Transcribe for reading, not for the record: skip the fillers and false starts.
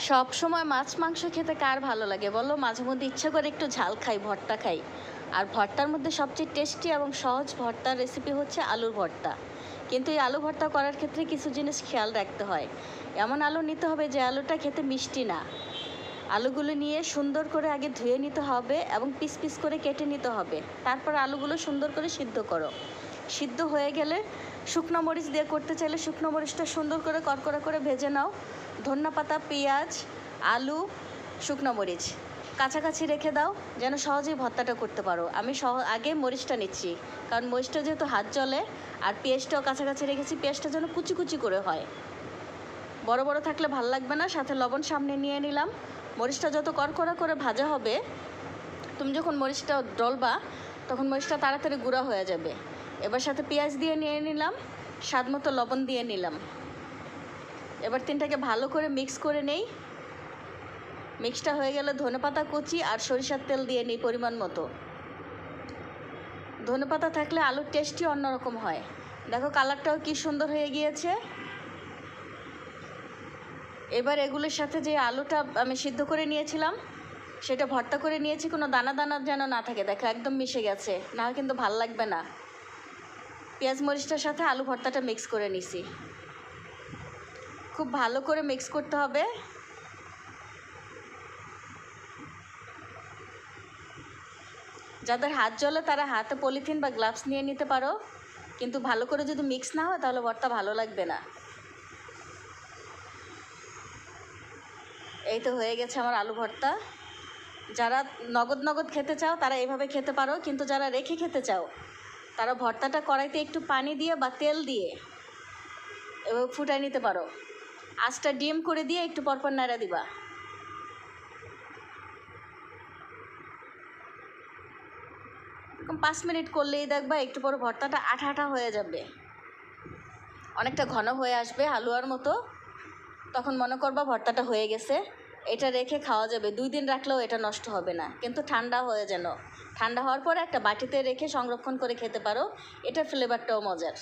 সব সময় মাছ মাংস খেতে কার ভালো লাগে বলো? মাঝে মধ্যে ইচ্ছা করে একটু ঝাল খাই, ভর্তা খাই। আর ভর্তার মধ্যে সবচেয়ে টেস্টি এবং সহজ ভর্তার রেসিপি হচ্ছে আলুর ভর্তা। কিন্তু এই আলু ভর্তা করার ক্ষেত্রে কিছু জিনিস খেয়াল রাখতে হয়। এমন আলু নিতে হবে যে আলুটা খেতে মিষ্টি না। আলুগুলো নিয়ে সুন্দর করে আগে ধুয়ে নিতে হবে এবং পিস পিস করে কেটে নিতে হবে। তারপর আলুগুলো সুন্দর করে সিদ্ধ করো। সিদ্ধ হয়ে গেলে শুকনো মরিচ দিয়ে করতে চাইলে শুকনো মরিচটা সুন্দর করে কড়কড়া করে ভেজে নাও। ধনেপাতা, পেঁয়াজ, আলু, শুকনো মরিচ কাছাকাছি রেখে দাও যেন সহজেই ভর্তাটা করতে পারো। আমি আগে মরিচটা নিচ্ছি, কারণ মরিচটা যেহেতু হাত জ্বলে। আর পেঁয়াজটাও কাছাকাছি রেখেছি, পেঁয়াজটা যেন কুচি কুচি করে হয়, বড় বড় থাকলে ভাল লাগবে না। সাথে লবণ সামনে নিয়ে নিলাম। মরিচটা যত কড়কড়া করে ভাজা হবে, তুমি যখন মরিচটা ডলবা তখন মরিচটা তাড়াতাড়ি গুঁড়া হয়ে যাবে। এবার সাথে পেঁয়াজ দিয়ে নিয়ে নিলাম, স্বাদ মতো লবণ দিয়ে নিলাম। এবার তিনটাকে ভালো করে মিক্স করে নেই। মিক্সটা হয়ে গেলে ধনেপাতা কুচি আর সরিষার তেল দিয়ে নিই পরিমাণ মতো। ধনেপাতা থাকলে আলুর টেস্টই অন্যরকম হয়। দেখো কালারটাও কি সুন্দর হয়ে গিয়েছে। এবার এগুলোর সাথে যে আলুটা আমি সিদ্ধ করে নিয়েছিলাম সেটা ভর্তা করে নিয়েছি, কোনো দানা দানা যেন না থাকে। দেখো একদম মিশে গেছে, না কিন্তু ভাল লাগবে না। পেঁয়াজ মরিচটার সাথে আলু ভর্তাটা মিক্স করে নিছি। খুব ভালো করে মিক্স করতে হবে। যাদের হাত জ্বলে তারা হাতে পলিথিন বা গ্লাভস নিয়ে নিতে পারো, কিন্তু ভালো করে যদি মিক্স না হয় তাহলে ভর্তা ভালো লাগবে না। এই তো হয়ে গেছে আমার আলু ভর্তা। যারা নগদ নগদ খেতে চাও তারা এইভাবে খেতে পারো, কিন্তু যারা রেখে খেতে চাও তারা ভর্তাটা কড়াইতে একটু পানি দিয়ে বা তেল দিয়ে এভাবে ফুটাই নিতে পারো। আঁচটা ডিম করে দিয়ে একটু পরপর নাড়া দিবা। এরকম 5 মিনিট করলেই দেখবা একটু পরে ভর্তাটা আঠা আঠা হয়ে যাবে, অনেকটা ঘন হয়ে আসবে হালুয়ার মতো। তখন মনে করবা ভর্তাটা হয়ে গেছে। এটা রেখে খাওয়া যাবে, 2 দিন রাখলেও এটা নষ্ট হবে না, কিন্তু ঠান্ডা হয়ে যেন। ঠান্ডা হওয়ার পরে একটা বাটিতে রেখে সংরক্ষণ করে খেতে পারো, এটা ফ্লেভারটাও মজার।